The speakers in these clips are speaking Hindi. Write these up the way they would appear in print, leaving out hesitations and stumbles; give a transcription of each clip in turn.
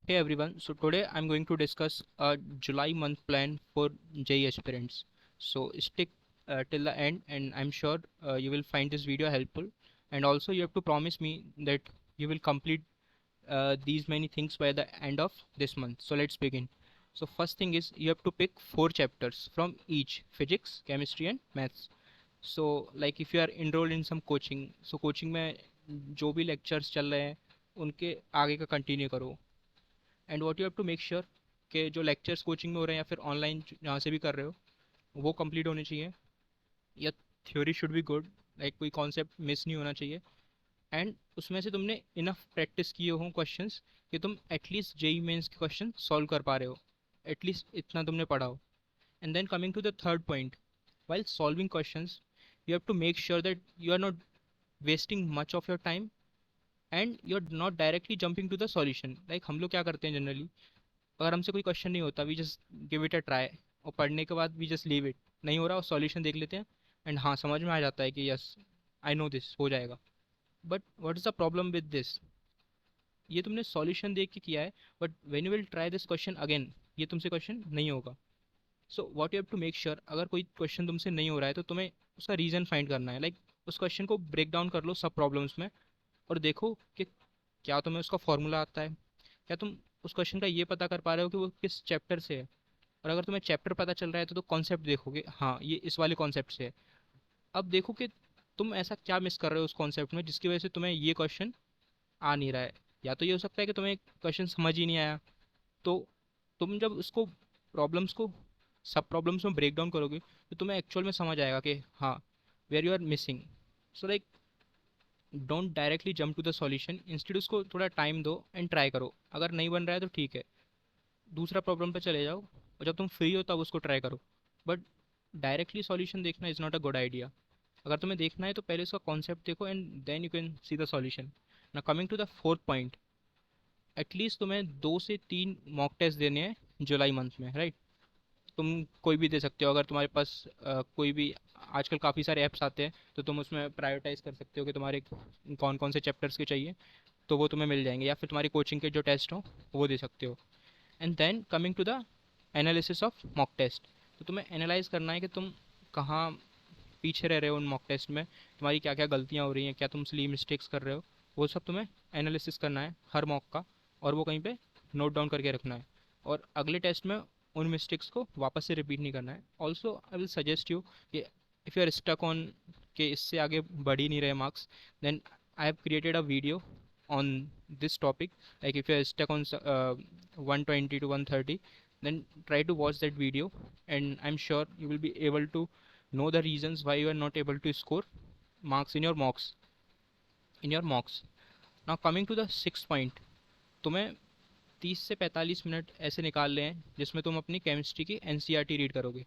Hey everyone, so today I'm going to discuss a July month plan for JEE aspirants. So stick till the end, and I'm sure you will find this video helpful. And also, you have to promise me that you will complete these many things by the end of this month. So let's begin. So first thing is you have to pick four chapters from each: physics, chemistry, and maths. So like if you are enrolled in some coaching, so coaching में जो भी lectures चल रहे हैं उनके आगे का continue करो. And what you have to make sure कि जो लेक्चर्स कोचिंग में हो रहे हैं या फिर ऑनलाइन जहाँ से भी कर रहे हो वो कंप्लीट होने चाहिए. या theory should be good, like कोई कॉन्सेप्ट मिस नहीं होना चाहिए. एंड उसमें से तुमने इनफ प्रैक्टिस किए हों क्वेश्चंस कि तुम एटलीस्ट जेई मेंस के क्वेश्चन सॉल्व कर पा रहे हो. एटलीस्ट इतना तुमने पढ़ा हो. And then coming to the third point, while solving questions you have to make sure that you are not wasting much of your time and you're not directly jumping to the solution. Like हम लोग क्या करते हैं जनरली, अगर हमसे कोई क्वेश्चन नहीं होता we just give it a try, और पढ़ने के बाद वी जस्ट लीव इट. नहीं हो रहा और सॉल्यूशन देख लेते हैं एंड हाँ समझ में आ जाता है कि यस आई नो दिस हो जाएगा. But what is the problem with this? ये तुमने सॉल्यूशन देख के किया है, but when you will try this question again ये तुमसे क्वेश्चन नहीं होगा. So what you have to make sure, अगर कोई क्वेश्चन तुमसे नहीं हो रहा है तो तुम्हें उसका रीज़न फाइंड करना है. लाइक उस क्वेश्चन को ब्रेक डाउन कर लो सब प्रॉब्लम्स में और देखो कि क्या तुम्हें उसका फॉर्मूला आता है, क्या तुम उस क्वेश्चन का ये पता कर पा रहे हो कि वो किस चैप्टर से है. और अगर तुम्हें चैप्टर पता चल रहा है तो कॉन्सेप्ट देखोगे, हाँ ये इस वाले कॉन्सेप्ट से है. अब देखो कि तुम ऐसा क्या मिस कर रहे हो उस कॉन्सेप्ट में जिसकी वजह से तुम्हें ये क्वेश्चन आ नहीं रहा है. या तो ये हो सकता है कि तुम्हें क्वेश्चन समझ ही नहीं आया. तो तुम जब उसको प्रॉब्लम्स को सब प्रॉब्लम्स में ब्रेक डाउन करोगे तो तुम्हें एक्चुअल में समझ आएगा कि हाँ where you are missing. So like don't directly jump to the solution, instead उसको थोड़ा टाइम दो एंड ट्राई करो. अगर नहीं बन रहा है तो ठीक है, दूसरा प्रॉब्लम पे चले जाओ और जब तुम फ्री हो तब उसको ट्राई करो. बट डायरेक्टली सॉल्यूशन देखना is not a good idea. अगर तुम्हें देखना है तो पहले उसका कॉन्सेप्ट देखो and then you can see the solution. ना coming to the fourth point, at least तुम्हें 2 से 3 मॉक टेस्ट देने हैं जुलाई मंथ में, राइट? तुम कोई भी दे सकते हो अगर तुम्हारे पास कोई भी, आजकल काफ़ी सारे ऐप्स आते हैं तो तुम उसमें प्रायोरिटाइज कर सकते हो कि तुम्हारे कौन कौन से चैप्टर्स के चाहिए, तो वो तुम्हें मिल जाएंगे. या फिर तुम्हारी कोचिंग के जो टेस्ट हो वो दे सकते हो. And then coming to the analysis of mock test, तो तुम्हें एनालाइज करना है कि तुम कहाँ पीछे रह रहे हो उन मॉक टेस्ट में, तुम्हारी क्या क्या गलतियाँ हो रही हैं, क्या तुम सिली मिस्टेक्स कर रहे हो. वो सब तुम्हें एनालिसिस करना है हर मॉक का, और वो कहीं पे नोट डाउन करके रखना है. और अगले टेस्ट में उन मिस्टेक्स को वापस से रिपीट नहीं करना है. Also I will suggest you कि if you are stuck on कि इससे आगे बढ़ ही नहीं रहे marks, then I have created a video on this topic. Like if you are stuck on 120 to 130, then try to watch that video and I'm sure you will be able to know the reasons why you are not able to score marks in your mocks. Now coming to the sixth point, तुम्हें 30 से 45 मिनट ऐसे निकाल लें जिसमें तुम अपनी केमिस्ट्री की एनसीईआरटी रीड करोगे.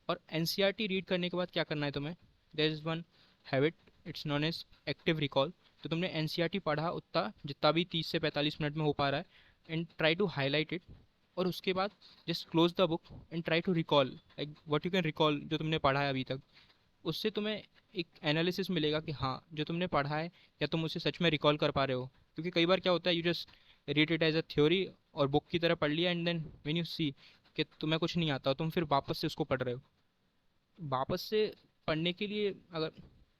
और एनसीईआरटी रीड करने के बाद क्या करना है तुम्हें, there is one habit, it's known as active recall. तो तुमने एनसीईआरटी पढ़ा उतना जितना भी 30 से 45 मिनट में हो पा रहा है, and try to highlight it. और उसके बाद just close the book and try to recall like what you can recall जो तुमने पढ़ा है अभी तक. उससे तुम्हें एक एनालिसिस मिलेगा कि हाँ जो तुमने पढ़ा है क्या तुम उसे सच में रिकॉल कर पा रहे हो. क्योंकि कई बार क्या होता है, you just read it as a theory और बुक की तरह पढ़ लिया, and then when you see कि तुम्हें कुछ नहीं आता तुम फिर वापस से उसको पढ़ रहे हो. वापस से पढ़ने के लिए अगर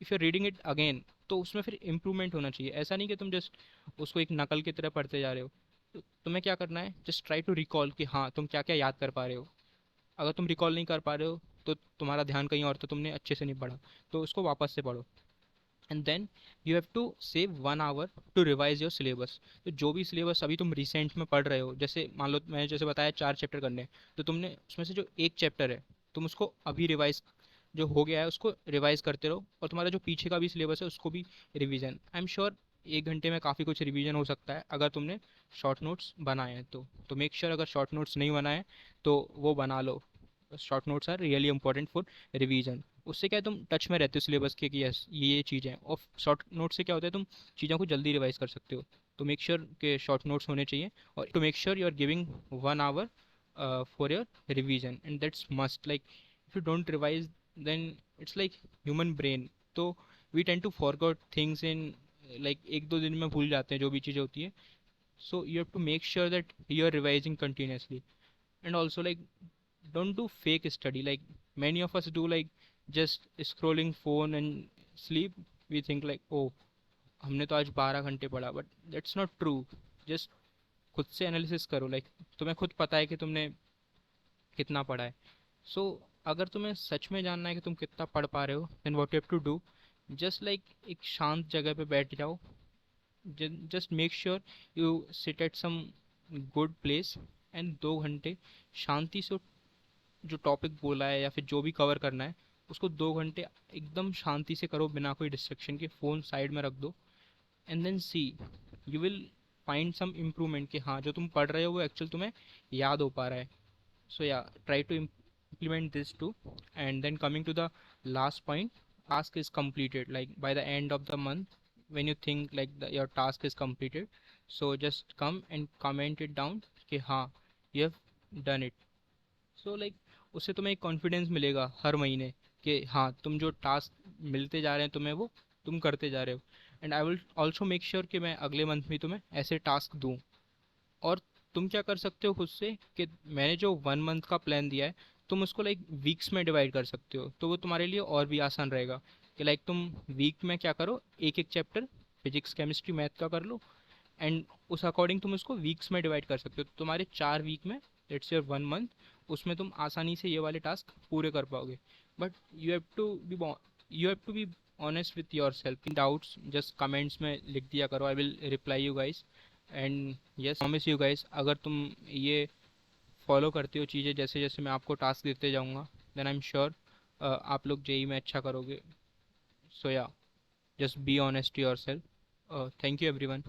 if you reading it again तो उसमें फिर इम्प्रूवमेंट होना चाहिए. ऐसा नहीं कि तुम जस्ट उसको एक नकल की तरह पढ़ते जा रहे हो. तो तुम्हें क्या करना है, जस्ट ट्राई टू रिकॉल कि हाँ तुम क्या क्या याद कर पा रहे हो. अगर तुम रिकॉल नहीं कर पा रहे हो तो तुम्हारा ध्यान कहीं और, तो तुमने अच्छे से नहीं पढ़ा, तो उसको वापस से पढ़ो. And then you have to save 1 hour to revise your syllabus. तो जो भी सिलेबस अभी तुम रिसेंट में पढ़ रहे हो, जैसे मान लो मैंने जैसे बताया 4 चैप्टर करने हैं, तो तुमने उसमें से जो एक चैप्टर है तुम उसको अभी रिवाइज, जो हो गया है उसको रिवाइज करते रहो. और तुम्हारा जो पीछे का भी सिलेबस है उसको भी रिवीजन, आई एम श्योर 1 घंटे में काफ़ी कुछ रिवीजन हो सकता है अगर तुमने शॉर्ट नोट्स बनाए हैं. तो मेक श्योर अगर शॉर्ट नोट्स नहीं बनाए तो वो बना लो. Short notes are really important for revision. उससे क्या है, तुम टच में रहते हो सिलेबस के कि यस ये चीज़ें हैं. और शॉर्ट नोट से क्या होता है, तुम चीज़ों को जल्दी रिवाइज कर सकते हो. तो मेक श्योर के शॉर्ट नोट्स होने चाहिए, और to make sure you are giving 1 hour for your revision, and that's must. Like if you don't revise then it's like human brain. तो we tend to forgot things in like 1-2 दिन में भूल जाते हैं जो भी चीज़ें होती है. So you have to make sure that you're revising continuously. And also, like, don't do fake study like many of us do, like just scrolling phone and sleep. We think like, oh, हमने तो आज 12 घंटे पढ़ा, but that's not true. Just खुद से एनालिसिस करो, लाइक तुम्हें खुद पता है कि तुमने कितना पढ़ा है. सो अगर तुम्हें सच में जानना है कि तुम कितना पढ़ पा रहे हो, then what you have to do, just like एक शांत जगह पे बैठ जाओ. Just make sure you sit at some good place and 2 घंटे शांति से जो टॉपिक बोला है या फिर जो भी कवर करना है उसको 2 घंटे एकदम शांति से करो, बिना कोई डिस्ट्रक्शन के. फ़ोन साइड में रख दो and then see you will find some improvement कि हाँ जो तुम पढ़ रहे हो वो एक्चुअल तुम्हें याद हो पा रहा है. So yeah, try to implement this too. And then coming to the last point, task is completed. Like by the end of the month, when you think like your task is completed, so just come and comment it down कि हाँ you have done it. So like उससे तुम्हें एक कॉन्फिडेंस मिलेगा हर महीने कि हाँ तुम जो टास्क मिलते जा रहे हैं तुम्हें वो तुम करते जा रहे हो. And I will also make sure कि मैं अगले मंथ भी तुम्हें ऐसे टास्क दूँ. और तुम क्या कर सकते हो खुद से कि मैंने जो 1 मंथ का प्लान दिया है तुम उसको लाइक वीक्स में डिवाइड कर सकते हो, तो वो तुम्हारे लिए और भी आसान रहेगा. कि लाइक तुम वीक में क्या करो, एक एक चैप्टर फिजिक्स केमिस्ट्री मैथ का कर लो एंड उस अकॉर्डिंग तुम उसको वीक्स में डिवाइड कर सकते हो. तो तुम्हारे 4 वीक में, लेट्स योर 1 मंथ, उसमें तुम आसानी से ये वाले टास्क पूरे कर पाओगे. But you have to be honest with yourself. Doubts just comments में लिख दिया करो, I will reply you guys. And yes, promise you guys, अगर तुम ये फॉलो करते हो चीज़ें जैसे जैसे मैं आपको टास्क देते जाऊँगा, देन आई एम श्योर आप लोग जेई में अच्छा करोगे. सो या, just be honest your self. Thank you everyone.